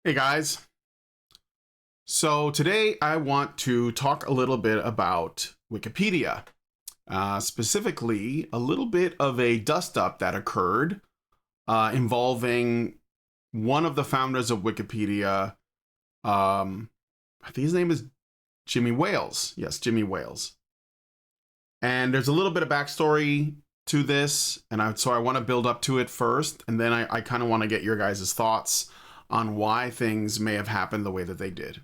Hey guys. So today I want to talk a little bit about Wikipedia, specifically a little bit of a dust up that occurred involving one of the founders of Wikipedia. I think his name is Jimmy Wales. Yes, Jimmy Wales. And there's a little bit of backstory to this, and so I want to build up to it first, and then I kind of want to get your guys' thoughts on why things may have happened the way that they did.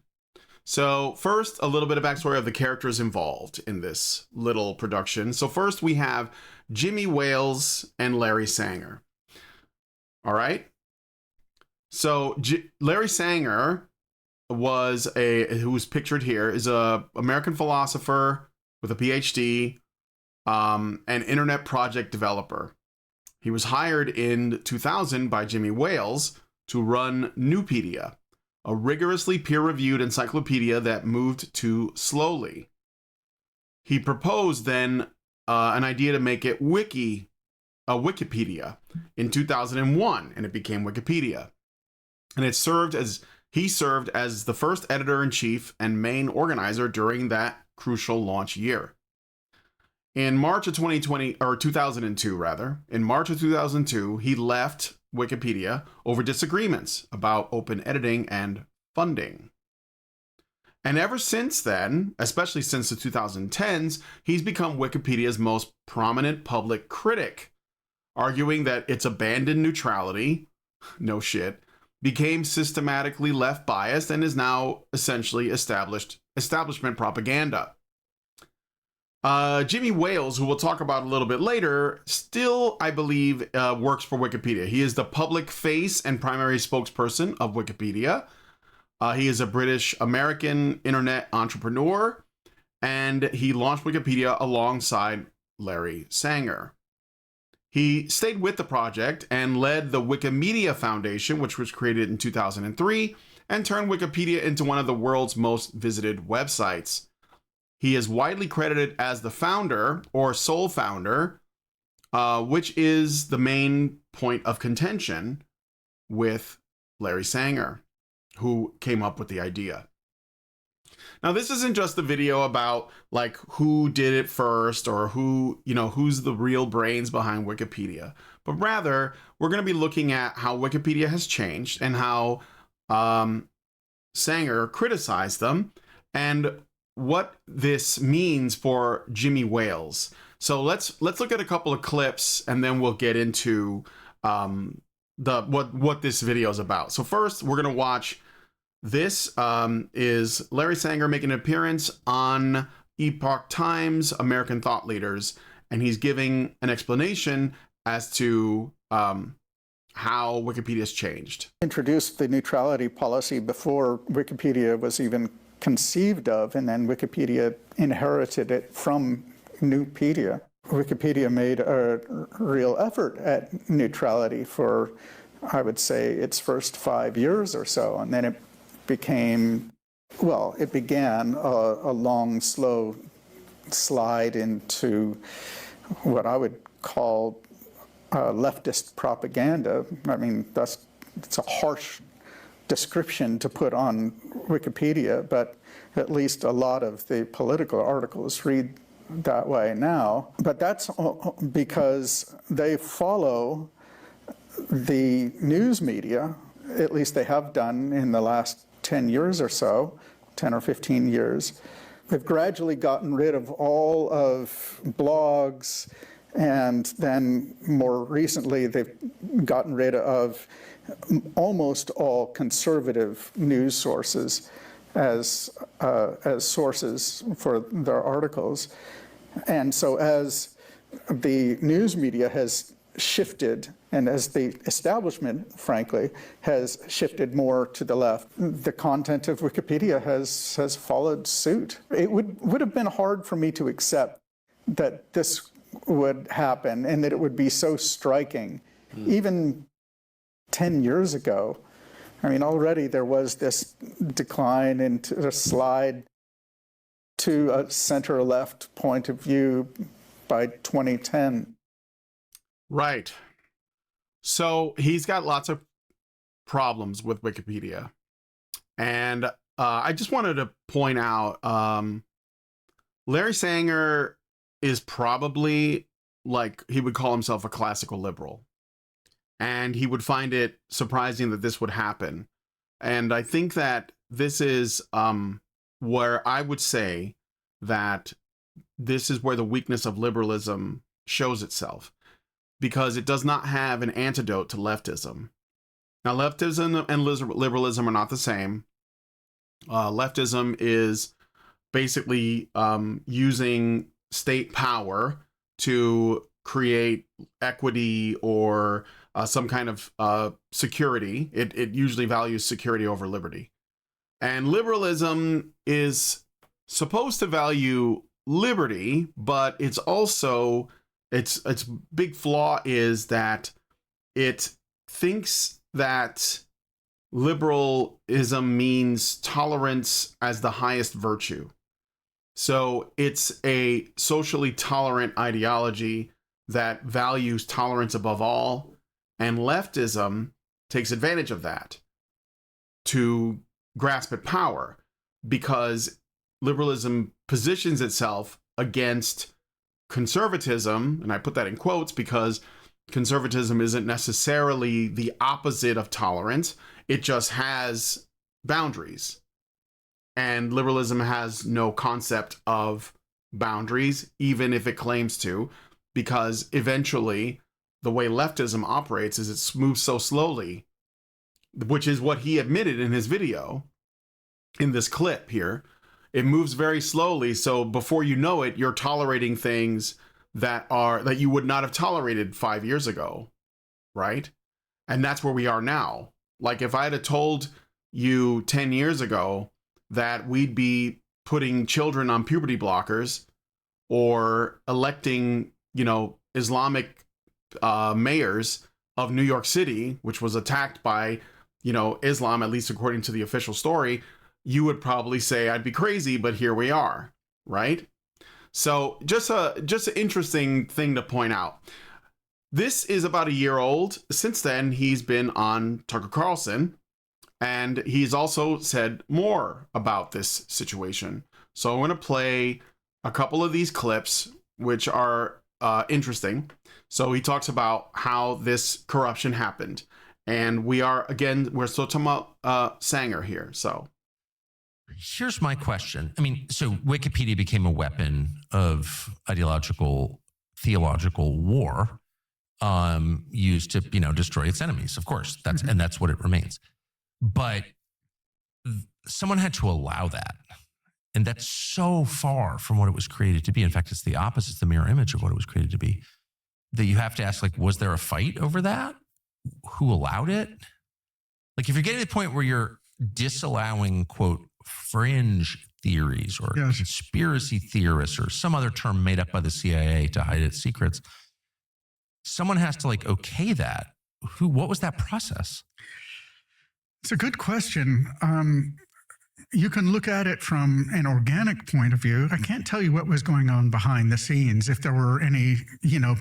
So first, a little bit of backstory of the characters involved in this little production. So first we have Jimmy Wales and Larry Sanger. All right. So Larry Sanger who's pictured here, is a American philosopher with a PhD, an internet project developer. He was hired in 2000 by Jimmy Wales to run Nupedia, a rigorously peer-reviewed encyclopedia that moved too slowly. He proposed then an idea to make it Wikipedia in 2001, and it became Wikipedia. And he served as the first editor-in-chief and main organizer during that crucial launch year. In March of 2002 rather, in March of 2002, he left Wikipedia over disagreements about open editing and funding. And ever since then, especially since the 2010s, he's become Wikipedia's most prominent public critic, arguing that its abandoned neutrality, no shit, became systematically left biased and is now essentially establishment propaganda. Jimmy Wales, who we'll talk about a little bit later, still, I believe, works for Wikipedia. He is the public face and primary spokesperson of Wikipedia. He is a British-American internet entrepreneur, and he launched Wikipedia alongside Larry Sanger. He stayed with the project and led the Wikimedia Foundation, which was created in 2003, and turned Wikipedia into one of the world's most visited websites. He is widely credited as the founder or sole founder, which is the main point of contention with Larry Sanger, who came up with the idea. Now, this isn't just a video about like who did it first or who's the real brains behind Wikipedia, but rather we're going to be looking at how Wikipedia has changed and how Sanger criticized them and what this means for Jimmy Wales. So let's look at a couple of clips and then we'll get into what this video is about. So first, we're going to watch this is Larry Sanger making an appearance on Epoch Times American Thought Leaders, and he's giving an explanation as to how Wikipedia has changed. Introduced the neutrality policy before Wikipedia was even conceived of, and then Wikipedia inherited it from Nupedia. Wikipedia made a real effort at neutrality for, I would say, its first 5 years or so, and then it began a long, slow slide into what I would call leftist propaganda. I mean, it's a harsh description to put on Wikipedia, but at least a lot of the political articles read that way now. But that's because they follow the news media, at least they have done in the last 10 years or so, 10 or 15 years. They've gradually gotten rid of all of blogs, and then more recently they've gotten rid of almost all conservative news sources as sources for their articles. And so as the news media has shifted, and as the establishment, frankly, has shifted more to the left, the content of Wikipedia has followed suit. It would have been hard for me to accept that this would happen and that it would be so striking. Even 10 years ago, I mean, already there was this decline into a slide to a center-left point of view by 2010. Right. So he's got lots of problems with Wikipedia. And I just wanted to point out Larry Sanger is probably, like, he would call himself a classical liberal. And he would find it surprising that this would happen. And I think that this is where I would say that this is where the weakness of liberalism shows itself, because it does not have an antidote to leftism. Now, leftism and liberalism are not the same. Leftism is basically using state power to create equity or some kind of security. It usually values security over liberty. And liberalism is supposed to value liberty, but it's also, its big flaw is that it thinks that liberalism means tolerance as the highest virtue. So it's a socially tolerant ideology that values tolerance above all, and leftism takes advantage of that to grasp at power, because liberalism positions itself against conservatism, and I put that in quotes because conservatism isn't necessarily the opposite of tolerance. It just has boundaries. And liberalism has no concept of boundaries, even if it claims to, because eventually the way leftism operates is it moves so slowly, which is what he admitted in his video, in this clip here. It moves very slowly, so before you know it, you're tolerating things that you would not have tolerated 5 years ago, right? And that's where we are now. Like, if I had told you 10 years ago that we'd be putting children on puberty blockers or electing, Islamic mayors of New York City, which was attacked by, Islam, at least according to the official story, you would probably say I'd be crazy, but here we are, right? So just an interesting thing to point out. This is about a year old. Since then, he's been on Tucker Carlson, and he's also said more about this situation. So I'm going to play a couple of these clips, which are interesting. So he talks about how this corruption happened. And we're still talking about Sanger here. So here's my question. I mean, so Wikipedia became a weapon of ideological, theological war, used to, destroy its enemies. Of course, that's what it remains. But someone had to allow that. And that's so far from what it was created to be. In fact, it's the opposite, it's the mirror image of what it was created to be. That you have to ask, like, was there a fight over that? Who allowed it? Like, if you're getting to the point where you're disallowing, quote, fringe theories or conspiracy theorists or some other term made up by the CIA to hide its secrets, someone has to, like, okay that. What was that process? It's a good question. You can look at it from an organic point of view. I can't tell you what was going on behind the scenes, if there were any,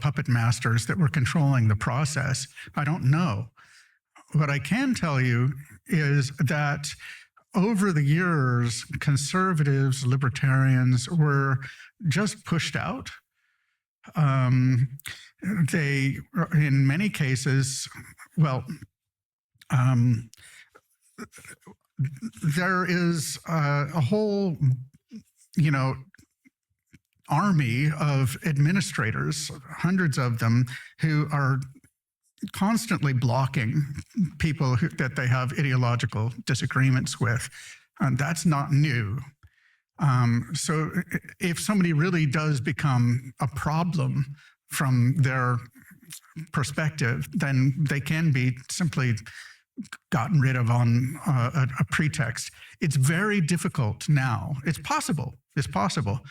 puppet masters that were controlling the process. I don't know. What I can tell you is that over the years, conservatives, libertarians were just pushed out. They, in many cases, there is a whole, army of administrators, hundreds of them, who are constantly blocking people that they have ideological disagreements with. And that's not new. So if somebody really does become a problem from their perspective, then they can be simply gotten rid of on a pretext. It's very difficult now. It's possible,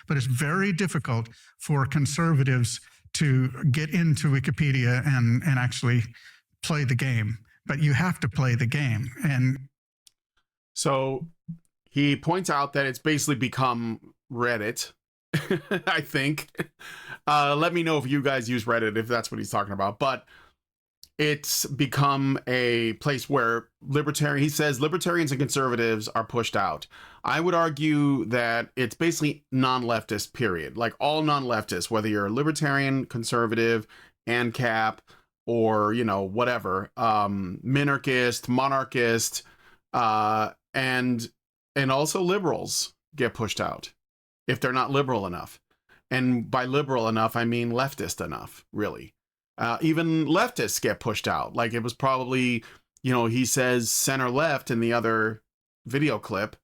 but it's very difficult for conservatives to get into Wikipedia and actually play the game. But you have to play the game. And so he points out that it's basically become Reddit, I think. Let me know if you guys use Reddit, if that's what he's talking about. But it's become a place where he says libertarians and conservatives are pushed out. I would argue that it's basically non-leftist, period. Like all non-leftists, whether you're a libertarian, conservative, ANCAP, or, whatever, minarchist, monarchist, and also liberals get pushed out if they're not liberal enough. And by liberal enough, I mean leftist enough, really. Even leftists get pushed out. Like it was probably, he says center left in the other video clip.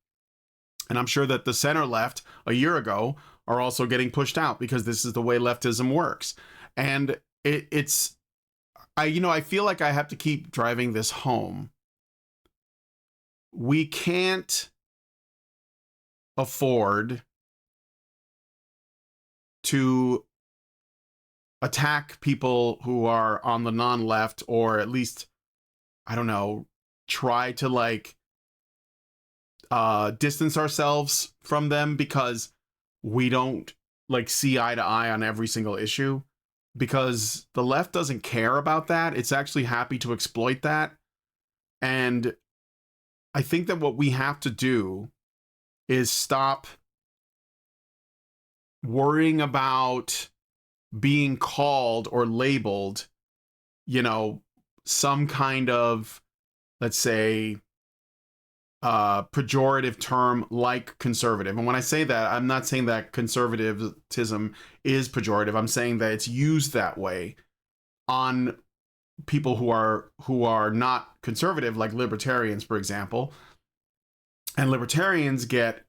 And I'm sure that the center left a year ago are also getting pushed out because this is the way leftism works. And I feel like I have to keep driving this home. We can't afford to attack people who are on the non-left, or at least, I don't know, try to distance ourselves from them because we don't see eye to eye on every single issue, because the left doesn't care about that. It's actually happy to exploit that. And I think that what we have to do is stop worrying about being called or labeled, some kind of, let's say, pejorative term like conservative. And when I say that, I'm not saying that conservatism is pejorative. I'm saying that it's used that way on people who are not conservative, like libertarians, for example. And libertarians get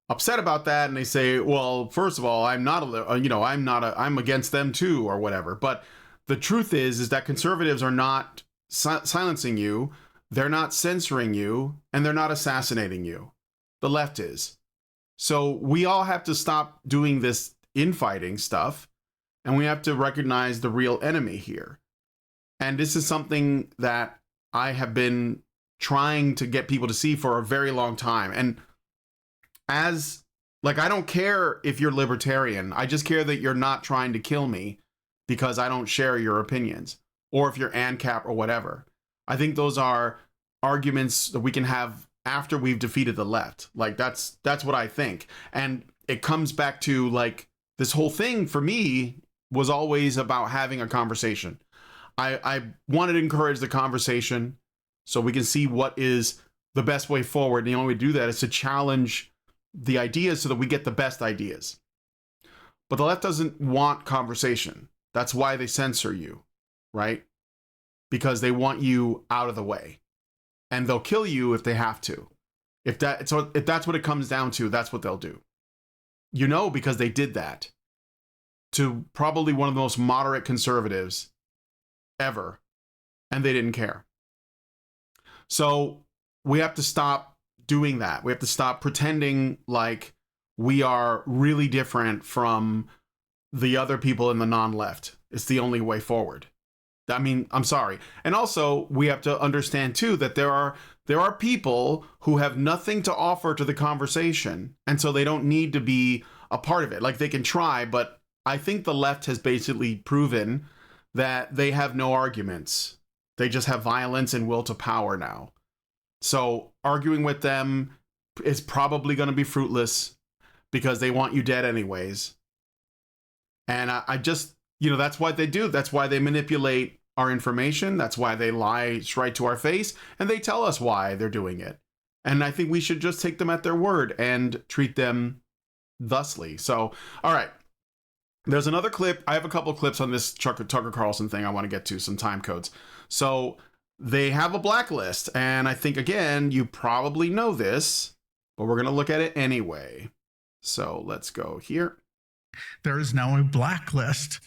upset about that, and they say, well, first of all, I'm against them too, or whatever. But the truth is that conservatives are not silencing you, they're not censoring you, and they're not assassinating you. The left is. So we all have to stop doing this infighting stuff, and we have to recognize the real enemy here. And this is something that I have been trying to get people to see for a very long time. And I don't care if you're libertarian. I just care that you're not trying to kill me because I don't share your opinions, or if you're ANCAP or whatever. I think those are arguments that we can have after we've defeated the left. That's what I think. And it comes back to this whole thing for me was always about having a conversation. I wanted to encourage the conversation so we can see what is the best way forward. And the only way to do that is to challenge the ideas so that we get the best ideas. But the left doesn't want conversation. That's why they censor you, right? Because they want you out of the way. And they'll kill you if they have to. If that's what it comes down to, that's what they'll do. Because they did that to probably one of the most moderate conservatives ever, and they didn't care. So we have to stop doing that. We have to stop pretending like we are really different from the other people in the non-left. It's the only way forward. I mean, I'm sorry. And also, we have to understand too that there are people who have nothing to offer to the conversation, and so they don't need to be a part of it. They can try, but I think the left has basically proven that they have no arguments. They just have violence and will to power now. So arguing with them is probably going to be fruitless because they want you dead anyways. And I just, that's what they do. That's why they manipulate our information. That's why they lie right to our face, and they tell us why they're doing it. And I think we should just take them at their word and treat them thusly. So, all right. There's another clip. I have a couple clips on this Tucker Carlson thing I want to get to, some time codes. So they have a blacklist, and I think, again, you probably know this, but we're going to look at it anyway. So let's go here. There is now a blacklist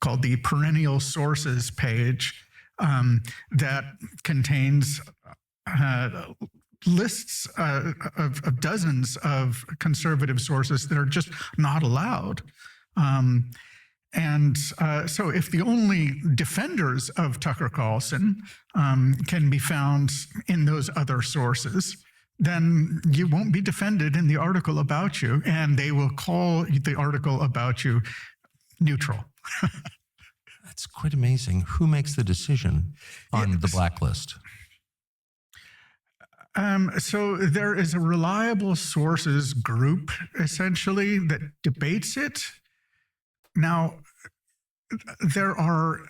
called the Perennial Sources page that contains lists of dozens of conservative sources that are just not allowed. So if the only defenders of Tucker Carlson can be found in those other sources, then you won't be defended in the article about you, and they will call the article about you neutral. That's quite amazing. Who makes the decision on the blacklist? So there is a reliable sources group, essentially, that debates it. Now, there are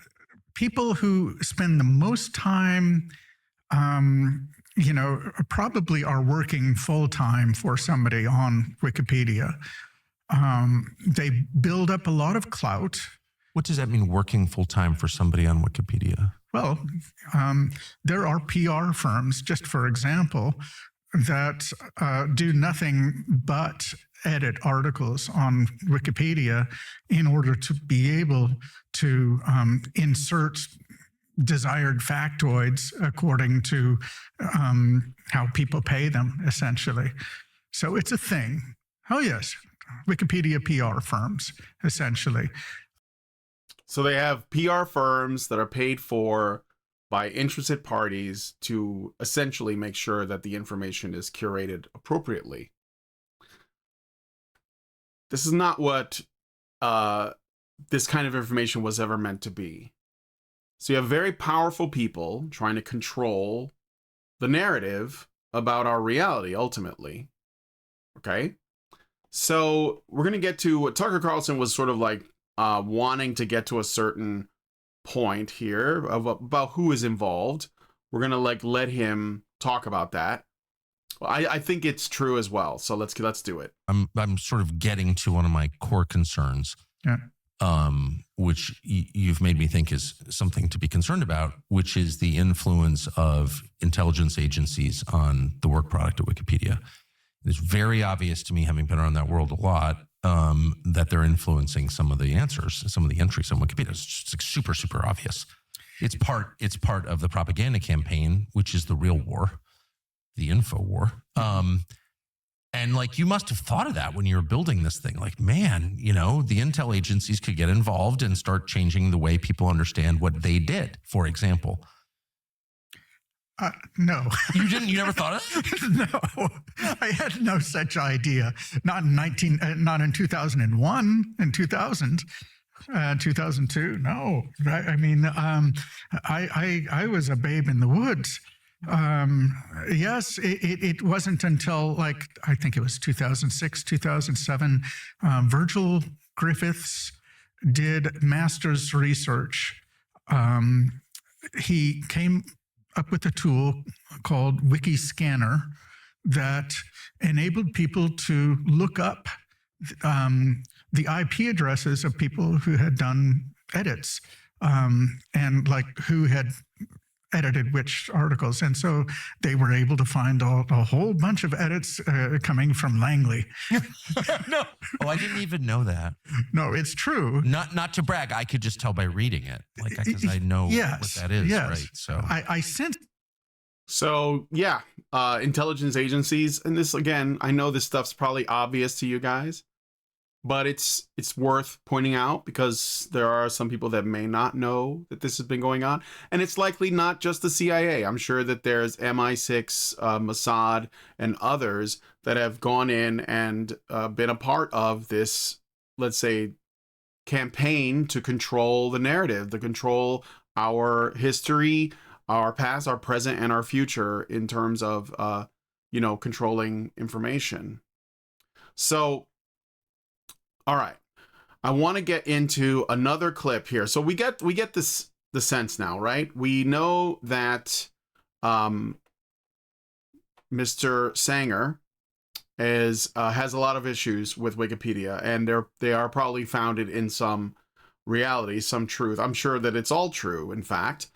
people who spend the most time, probably are working full time for somebody on Wikipedia. They build up a lot of clout. What does that mean, working full time for somebody on Wikipedia? Well, there are PR firms, just for example, that do nothing but edit articles on Wikipedia in order to be able to insert desired factoids according to how people pay them, essentially. So it's a thing. Oh, yes. Wikipedia PR firms, essentially. So they have PR firms that are paid for by interested parties to essentially make sure that the information is curated appropriately. This is not what this kind of information was ever meant to be. So you have very powerful people trying to control the narrative about our reality, ultimately. Okay? So we're going to get to what Tucker Carlson was sort of like wanting to get to a certain point here about who is involved. We're going to let him talk about that. I think it's true as well. So let's do it. I'm sort of getting to one of my core concerns, which you've made me think is something to be concerned about, which is the influence of intelligence agencies on the work product of Wikipedia. It's very obvious to me, having been around that world a lot, that they're influencing some of the answers, some of the entries on Wikipedia. It's just like super, super obvious. It's part of the propaganda campaign, which is the real war, the info war. And like, you must have thought of that when you were building this thing. Like, man, the intel agencies could get involved and start changing the way people understand what they did, for example. No. You didn't? You never thought of it? No, I had no such idea. Not in 2001, in 2000, 2002. No, I mean, I was a babe in the woods. Yes, it wasn't until I think it was 2006, 2007, Virgil Griffiths did master's research. He came up with a tool called Wikiscanner that enabled people to look up the IP addresses of people who had done edits and who had edited which articles. And so they were able to find a whole bunch of edits coming from Langley. No. Oh, I didn't even know that. No, it's true. Not to brag. I could just tell by reading it, because I know what that is, right? So I sense. So yeah, intelligence agencies, and this again, I know this stuff's probably obvious to you guys, but it's worth pointing out because there are some people that may not know that this has been going on, and it's likely not just the CIA. I'm sure that there's MI6, Mossad, and others that have gone in and been a part of this, let's say, campaign to control the narrative, to control our history, our past, our present, and our future in terms of, controlling information. So, all right, I want to get into another clip here. So we get the sense now, right? We know that Mr. Sanger has a lot of issues with Wikipedia, and they are probably founded in some reality, some truth. I'm sure that it's all true, in fact,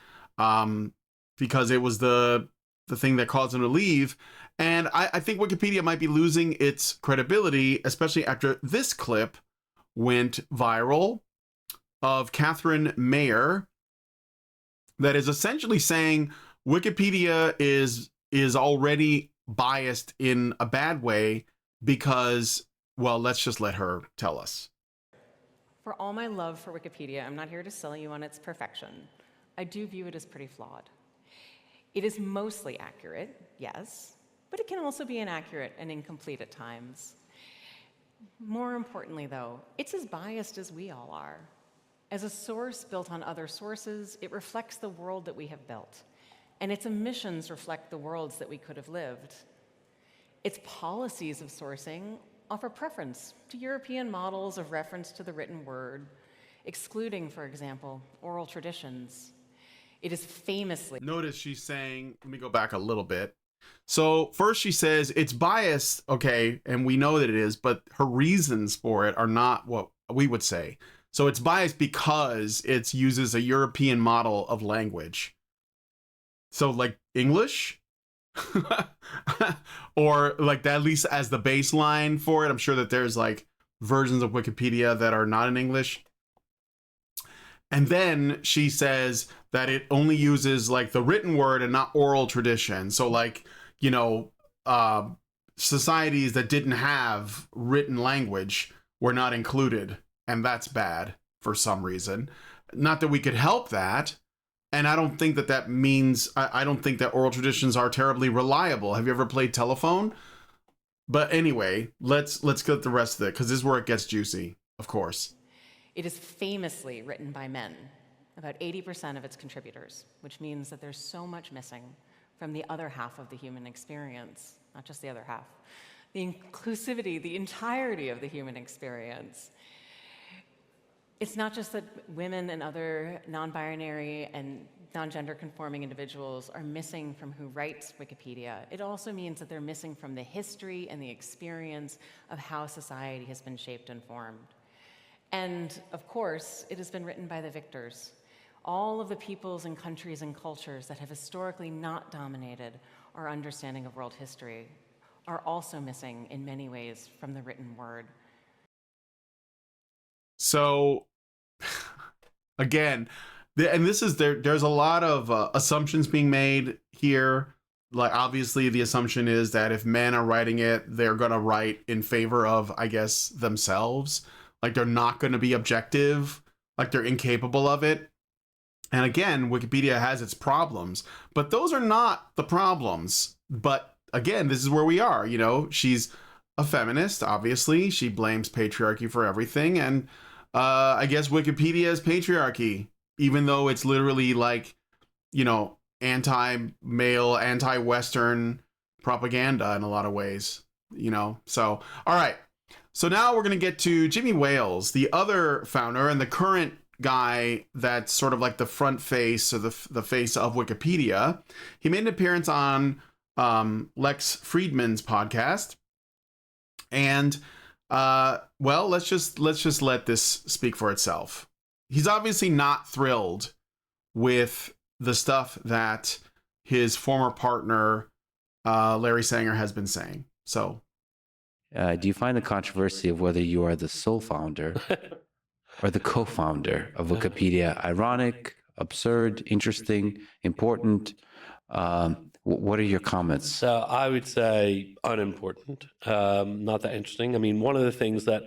because it was the thing that caused him to leave. And I think Wikipedia might be losing its credibility, especially after this clip went viral of Catherine Mayer that is essentially saying Wikipedia is already biased in a bad way because, well, let's just let her tell us. For all my love for Wikipedia, I'm not here to sell you on its perfection. I do view it as pretty flawed. It is mostly accurate, yes, but it can also be inaccurate and incomplete at times. More importantly, though, it's as biased as we all are. As a source built on other sources, it reflects the world that we have built, and its emissions reflect the worlds that we could have lived. Its policies of sourcing offer preference to European models of reference to the written word, excluding, for example, oral traditions. It is famously... Notice she's saying, let me go back a little bit. So first she says it's biased, okay, and we know that it is, but her reasons for it are not what we would say. So it's biased because it uses a European model of language. So like English? Or like that, at least as the baseline for it. I'm sure that there's like versions of Wikipedia that are not in English. And then she says that it only uses like the written word and not oral tradition. So like, you know, societies that didn't have written language were not included. And that's bad for some reason. Not that we could help that. And I don't think that that means, I don't think that oral traditions are terribly reliable. Have you ever played telephone? But anyway, let's get the rest of it, because this is where it gets juicy, of course. It is famously written by men, about 80% of its contributors, which means that there's so much missing from the other half of the human experience, not just the other half. The inclusivity, the entirety of the human experience. It's not just that women and other non-binary and non-gender conforming individuals are missing from who writes Wikipedia. It also means that they're missing from the history and the experience of how society has been shaped and formed. And of course, it has been written by the victors. All of the peoples and countries and cultures that have historically not dominated our understanding of world history are also missing in many ways from the written word. So, again, and this is there's a lot of assumptions being made here. Like, obviously, the assumption is that if men are writing it, they're going to write in favor of, I guess, themselves. Like, they're not going to be objective. Like, they're incapable of it. And again, Wikipedia has its problems, but those are not the problems. But again, this is where we are. You know, she's a feminist, obviously. She blames patriarchy for everything. And I guess Wikipedia is patriarchy, even though it's literally like, you know, anti-male, anti-Western propaganda in a lot of ways, you know. So, all right. So now we're going to get to Jimmy Wales, the other founder and the current guy that's sort of like the front face or the face of Wikipedia. He made an appearance on Lex Friedman's podcast. And well, let's just let this speak for itself. He's obviously not thrilled with the stuff that his former partner Larry Sanger has been saying. So, do you find the controversy of whether you are the sole founder or the co-founder of Wikipedia ironic, absurd, interesting, important? What are your comments? So I would say unimportant, not that interesting. I mean, one of the things that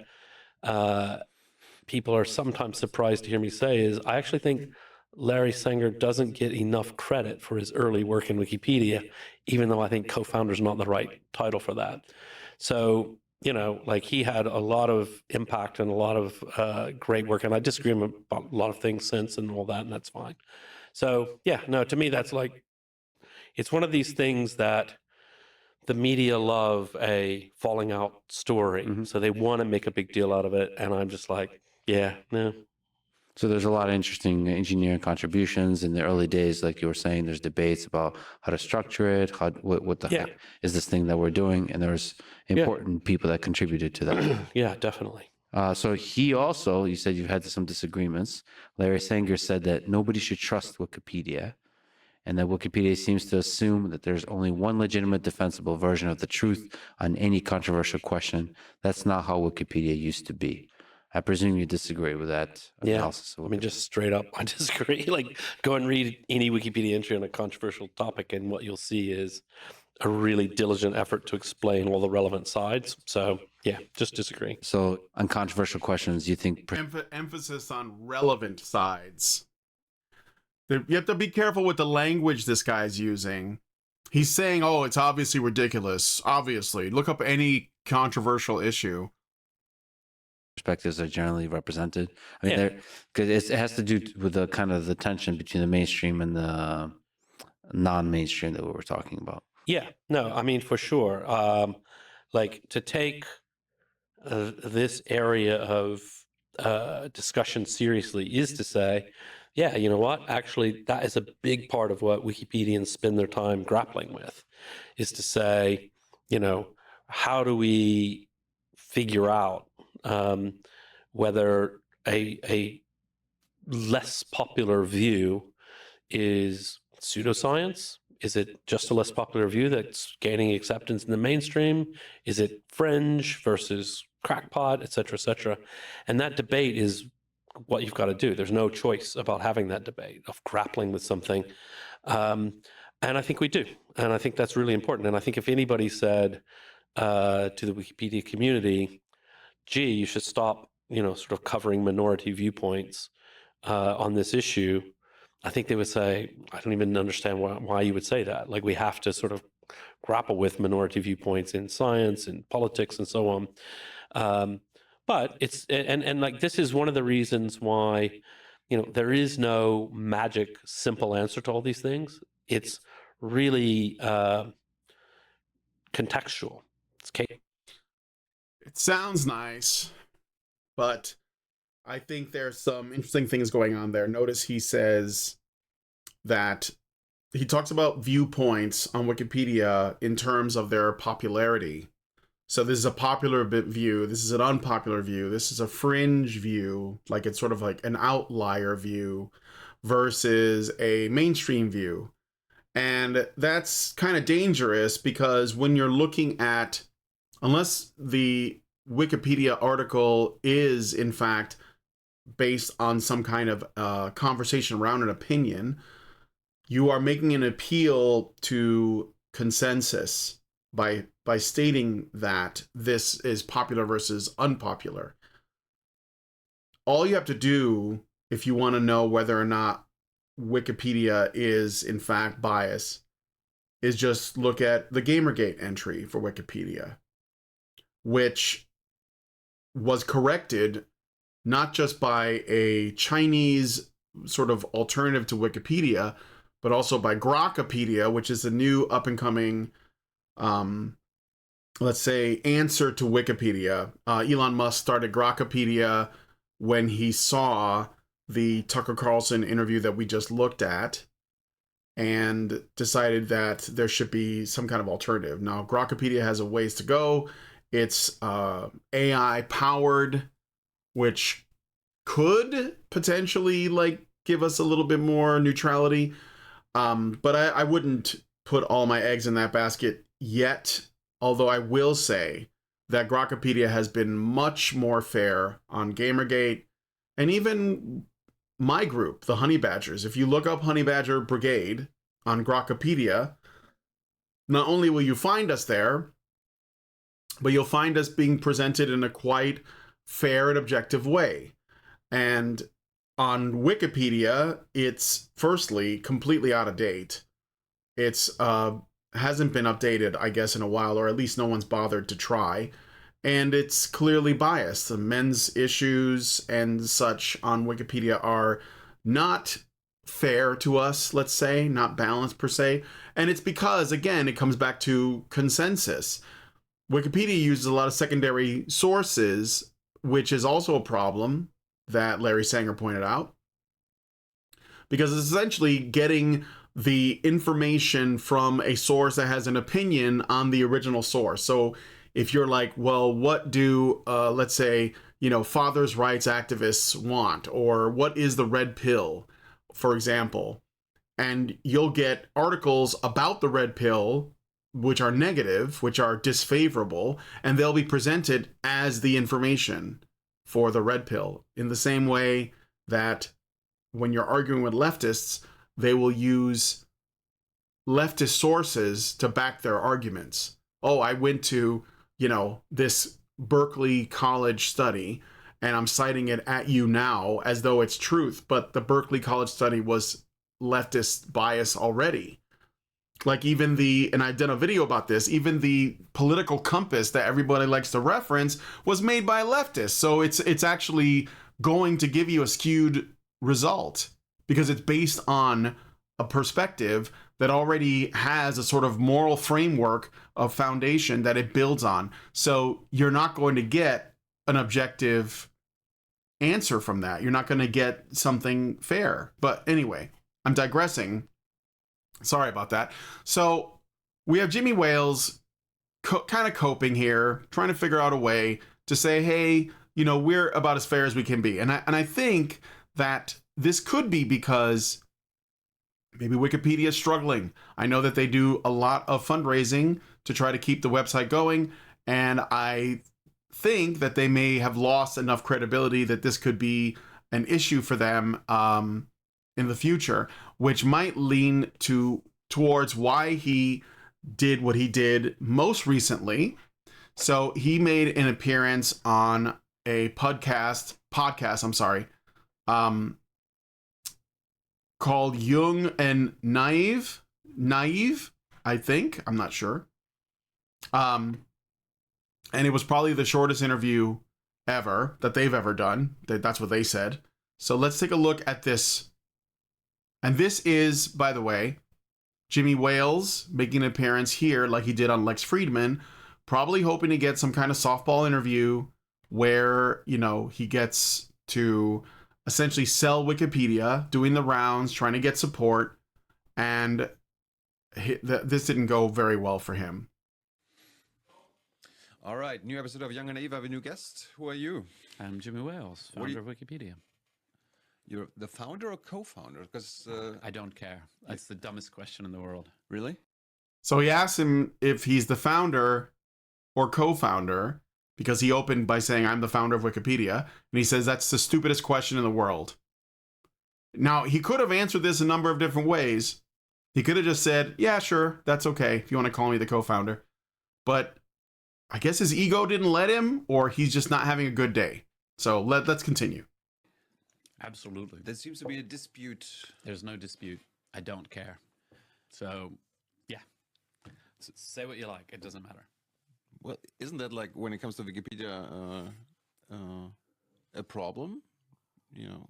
people are sometimes surprised to hear me say is I actually think Larry Sanger doesn't get enough credit for his early work in Wikipedia, even though I think co-founder is not the right title for that. So, you know, like he had a lot of impact and a lot of great work, and I disagree with him about a lot of things since and all that, and that's fine. So, yeah, no, to me, that's like, it's one of these things that the media love a falling out story. Mm-hmm. So they want to make a big deal out of it. And I'm just like, yeah, no. So there's a lot of interesting engineering contributions in the early days. Like you were saying, there's debates about how to structure it, what the heck is this thing that we're doing? And there's important people that contributed to that. Yeah, definitely. So he also, you said you've had some disagreements. Larry Sanger said that nobody should trust Wikipedia, and that Wikipedia seems to assume that there's only one legitimate defensible version of the truth on any controversial question. That's not how Wikipedia used to be. I presume you disagree with that analysis. I mean, just straight up, I disagree. Like, go and read any Wikipedia entry on a controversial topic, and what you'll see is a really diligent effort to explain all the relevant sides. So, yeah, just disagree. So, on controversial questions, you think... Emphasis on relevant sides. You have to be careful with the language this guy's using. He's saying, oh, it's obviously ridiculous. Obviously. Look up any controversial issue. perspectives are generally represented. I mean, Yeah. because it has to do with the kind of the tension between the mainstream and the non-mainstream that we were talking about. Yeah, no, I mean, for sure. Like to take this area of discussion seriously is to say, yeah, you know what? Actually, that is a big part of what Wikipedians spend their time grappling with, is to say, you know, how do we figure out whether a less popular view is pseudoscience? Is it just a less popular view that's gaining acceptance in the mainstream? Is it fringe versus crackpot, et cetera, et cetera? And that debate is what you've got to do. There's no choice about having that debate, of grappling with something. And I think we do. And I think that's really important. And I think if anybody said to the Wikipedia community, gee, you should stop, sort of covering minority viewpoints on this issue, I think they would say, I don't even understand why you would say that. Like, we have to sort of grapple with minority viewpoints in science and politics and so on. But it's, and like, this is one of the reasons why, there is no magic, simple answer to all these things. It's really contextual. It sounds nice, but I think there's some interesting things going on there. Notice he says that he talks about viewpoints on Wikipedia in terms of their popularity. So this is a popular view, this is an unpopular view, this is a fringe view, like it's sort of like an outlier view versus a mainstream view. And that's kind of dangerous because when you're looking at, unless the Wikipedia article is in fact based on some kind of conversation around an opinion, you are making an appeal to consensus by stating that this is popular versus unpopular. All you have to do if you want to know whether or not Wikipedia is in fact biased is just look at the Gamergate entry for Wikipedia, which was corrected not just by a Chinese sort of alternative to Wikipedia, but also by Grokpedia, which is a new up-and-coming, let's say, answer to Wikipedia. Elon Musk started Grokpedia when he saw the Tucker Carlson interview that we just looked at and decided that there should be some kind of alternative. Now, Grokpedia has a ways to go. It's AI-powered, which could potentially like give us a little bit more neutrality. But I wouldn't put all my eggs in that basket yet, although I will say that Grokpedia has been much more fair on Gamergate and even my group, the Honey Badgers. If you look up Honey Badger Brigade on Grokpedia, not only will you find us there, but you'll find us being presented in a quite fair and objective way. And on Wikipedia, it's firstly completely out of date. It's hasn't been updated, I guess, in a while, or at least no one's bothered to try. And it's clearly biased. The men's issues and such on Wikipedia are not fair to us, let's say, not balanced per se. And it's because, again, it comes back to consensus. Wikipedia uses a lot of secondary sources, which is also a problem that Larry Sanger pointed out, because it's essentially getting the information from a source that has an opinion on the original source. So if you're like, well, what do, let's say, father's rights activists want, or what is the red pill, for example, and you'll get articles about the red pill which are negative, which are disfavorable, and they'll be presented as the information for the red pill, in the same way that when you're arguing with leftists, they will use leftist sources to back their arguments. Oh, I went to, this Berkeley College study, and I'm citing it at you now as though it's truth, but the Berkeley College study was leftist bias already. Like even and I've done a video about this, even the political compass that everybody likes to reference was made by leftists. So it's actually going to give you a skewed result because it's based on a perspective that already has a sort of moral framework of foundation that it builds on. So you're not going to get an objective answer from that. You're not going to get something fair. But anyway, I'm digressing. Sorry about that. So we have Jimmy Wales kind of coping here, trying to figure out a way to say, hey, you know, we're about as fair as we can be. And I think that this could be because maybe Wikipedia is struggling. I know that they do a lot of fundraising to try to keep the website going. And I think that they may have lost enough credibility that this could be an issue for them in the future, which might lean towards why he did what he did most recently. So he made an appearance on a podcast, called Young and Naive, I think. I'm not sure. And it was probably the shortest interview ever that they've ever done. That's what they said. So let's take a look at this. And this is, by the way, Jimmy Wales making an appearance here like he did on Lex Friedman, probably hoping to get some kind of softball interview where, you know, he gets to essentially sell Wikipedia, doing the rounds, trying to get support, and this didn't go very well for him. All right, new episode of Young and Naive. I have a new guest. Who are you? I'm Jimmy Wales, founder of Wikipedia. You're the founder or co-founder? Because I don't care. That's the dumbest question in the world. really? So he asked him if he's the founder or co-founder, because he opened by saying, I'm the founder of Wikipedia. And he says, that's the stupidest question in the world. Now, he could have answered this a number of different ways. He could have just said, yeah, sure, that's okay if you want to call me the co-founder. But I guess his ego didn't let him, or he's just not having a good day. So let's continue. Absolutely. There seems to be a dispute. There's no dispute. I don't care. So, yeah. Say what you like. It doesn't matter. Well, isn't that like when it comes to Wikipedia a problem? You know,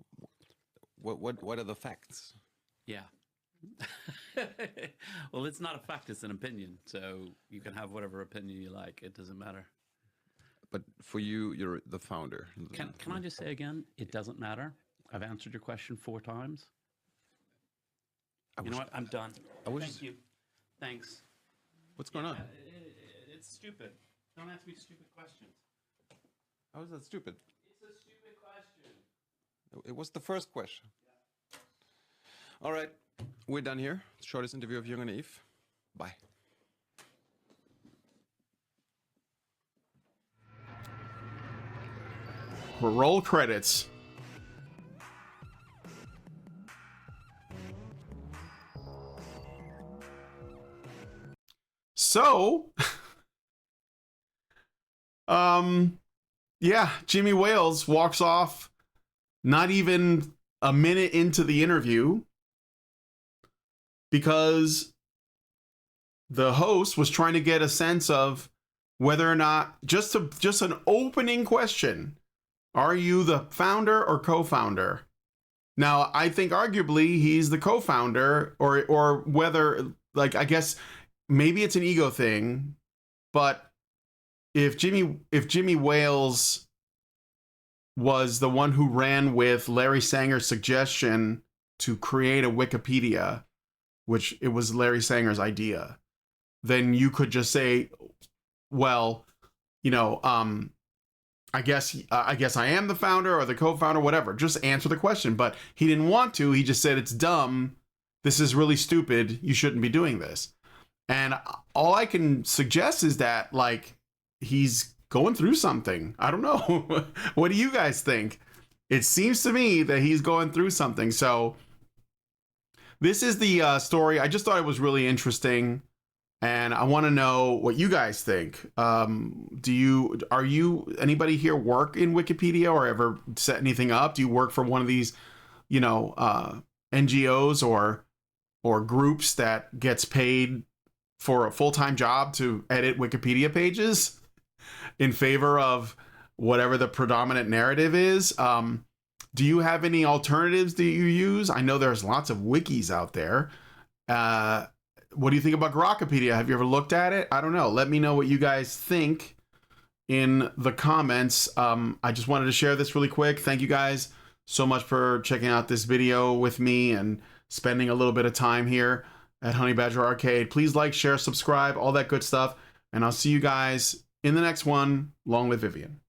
what are the facts? Yeah. Well, it's not a fact. It's an opinion. So you can have whatever opinion you like. It doesn't matter. But for you, you're the founder. Can I just say again, it doesn't matter? I've answered your question 4 times. You know what? I'm done. Thank you. Thanks. What's going on? It's stupid. Don't ask me stupid questions. How is that stupid? It's a stupid question. It was the first question. All right, we're done here. Shortest interview of Young and Naive. Bye. Roll credits. So, yeah, Jimmy Wales walks off not even a minute into the interview because the host was trying to get a sense of whether or not, just an opening question, are you the founder or co-founder? Now, I think arguably he's the co-founder, or whether, like, I guess maybe it's an ego thing, but if Jimmy Wales was the one who ran with Larry Sanger's suggestion to create a Wikipedia, which it was Larry Sanger's idea, then you could just say, well, you know, I guess I am the founder or the co-founder, whatever. Just answer the question. But he didn't want to. He just said, it's dumb. This is really stupid. You shouldn't be doing this. And all I can suggest is that, like, he's going through something. I don't know. What do you guys think? It seems to me that he's going through something. So this is the story. I just thought it was really interesting. And I want to know what you guys think. Anybody here work in Wikipedia or ever set anything up? Do you work for one of these, you know, NGOs, or or groups that gets paid for a full-time job to edit Wikipedia pages in favor of whatever the predominant narrative is. Do you have any alternatives that you use? I know there's lots of wikis out there. What do you think about Grokpedia? Have you ever looked at it? I don't know. Let me know what you guys think in the comments. I just wanted to share this really quick. Thank you guys so much for checking out this video with me and spending a little bit of time here at Honey Badger Arcade. Please like, share, subscribe, all that good stuff. And I'll see you guys in the next one. Long live Vivian.